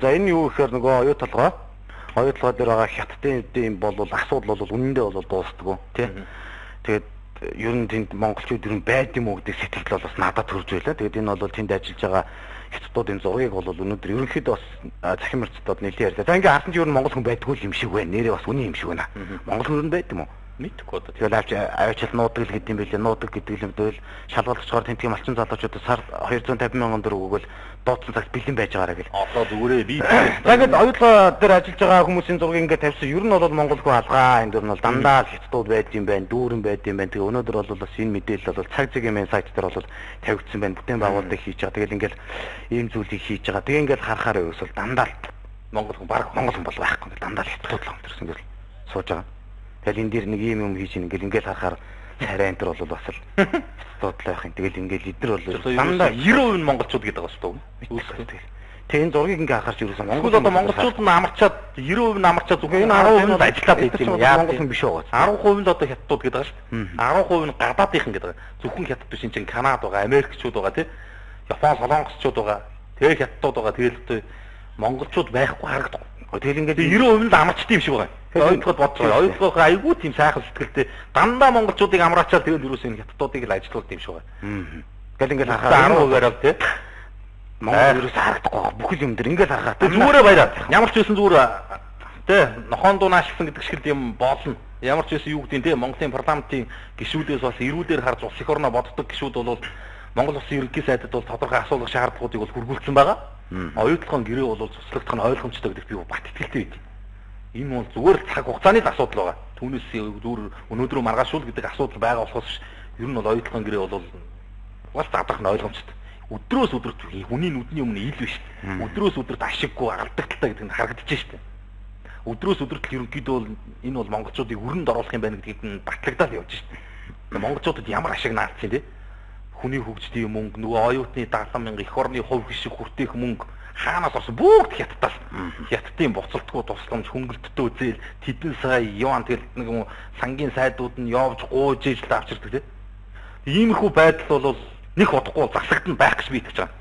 За энэ юу гэхээр нөгөө оюутлогоо дээр байгаа хятадын юм бол асуудал бол үнэндээ бол дуустдаг тий. Тэгээд ер нь тэнд монголчууд ер нь байд юм уу гэдэг сэтгэл бол бас надад төрж байлаа. Тэгээд энэ бол тэнд ажиллаж байгаа хятадуудын зургийг бол өнөөдөр ерөнхийдөө бас захин мөрцөд нэлийн ярьлаа. За ингээ харсан ч ер нь монгол хүн байдгүй юм шиг байна. Нэрээ бас үний юм шиг байна. Монгол хүн байд юм уу? Мэдгүй одоо. Тэгээд авчил нуудаг л гэдэг юм билээ. Нуудаг гэдэг юм бол шалгалцчгаар тентгийн малчин залуучуудад сар 250 мянган төгрөг өгвөл дооцсон цагт бэлэн байж байгаараа гэл. Одоо зүгээрээ би. За ингээд оюутлаа дээр ажиллаж байгаа хүмүүсийн зургийг ингээд тавьсан. Ер нь бол монгол хүн алгаа энэ дөр нь бол дандаа л хятадууд байд юм байна, дүүрэн байд юм байна. Тэгээ өнөөдөр бол бас энэ мэдээлэл бол цаг цагийн сайт дээр бол тавигдсан байна. Бүтээн байгуулалтыг хийж байгаа. Тэгэл ингээд ийм зүйлийг хийж байгаа. Тэгээ ингээд харахаар өсвөл дандаа л монгол хүн баг монгол хүн бол байхгүй. Дандаа л хятадууд л хамтарсан гэл сууж байгаа. Тэгэл энэ дээр нэг ийм юм хийж ингээд харахаар царай энэ төр бол бас л дуудлах юм. Тэгэл ингээд эдгээр бол дандаа 90% нь монголчууд гэдэг байгаа шүү дээ. Тэгээ энэ зургийг ингээд харахаар ч ерөөсөн монгол одоо монголчууд нь амарчаад 90% нь амарчаад зүгээр энэ 10% нь ажиллаад байт юм яа. Монгол хүн биш байгаа. 10% нь одоо хятадууд гэдэг байгаа шүү. 10% нь гадаадынхан гэдэг байгаа. Зөвхөн хятад биш энэ чинь Канада байгаа, Америкчууд байгаа тий. Япон, Солонгосчууд байгаа. Тэгээ хятадууд байгаа. Тэгэл одоо монголчууд байхгүй харагдах. Тэгэл ингээд 90% нь амарчд юм шиг байгаа. Ойлгоход бодлоо. Ойлгох айгүй тийм сайхан сэтгэлтэй дандаа монголчуудыг амраачаад тэгэл юусэн энэ хятадуудыг л ажилуулдаг юм шиг байна. Тэгэл ингээд харахаар 10%-аар тий. Монгол юус харагдахгүй бүхэл юм дээр ингээд харахаа. Зүгээрээ баяраа. Ямар ч байсан зүгээр тий нохоон дуу наашилсан гэдэг шиг юм болно. Ямар ч байсан юу гэдэг тий Монголын парламентын гишүүдээс бас эрүүдээр харж улс их орноо боддог гишүүд бол Монгол улсын ерөнхий сайдад бол тодорхой асуулгах шаардлагуудыг бол хүргүүлсэн байгаа. Оюутлогын гэрээ бол цуслагдах нь ойлгомжтой гэдэгт би бат итгэлтэй байд. Энэ бол зүгээр цаг хугацааны асуудал байгаа. Түүнээс өнөөдөр маргаашуул гэдэг асуудал байгаа болохоос ер нь бол оюутлогын гэрээ бол бас задрах нь ойлгомжтой. Өдрөөс өдөрт хүний нүдний өмнө ил биш. Өдрөөс өдөрт ашиггүй алдагдaltaа гэдэг нь харагдаж штэ. Өдрөөс өдөрт ерөнхийдөө бол энэ бол монголчуудыг өрөнд оруулах юм байна гэдгийг нь батлагдаад явж штэ. Монголчуудад ямар ашиг наалцсан тий? Хүний хөгжлийн мөнгө, нөгөө оюутны 70,000 их орны хувь хишиг хүртээх мөнгө хаанаас орсон бүгд хятадаас. Хятадын буцалтгүй тусламж, хөнгөлттэй зээл, тэдэн сая юан тэгэл нэг юм сангийн сайдууд нь явж гууж ижил авчирдаг тийм. Иймэрхүү байдал бол нэг удахгүй засагдана байх гэж би итгэж байгаа.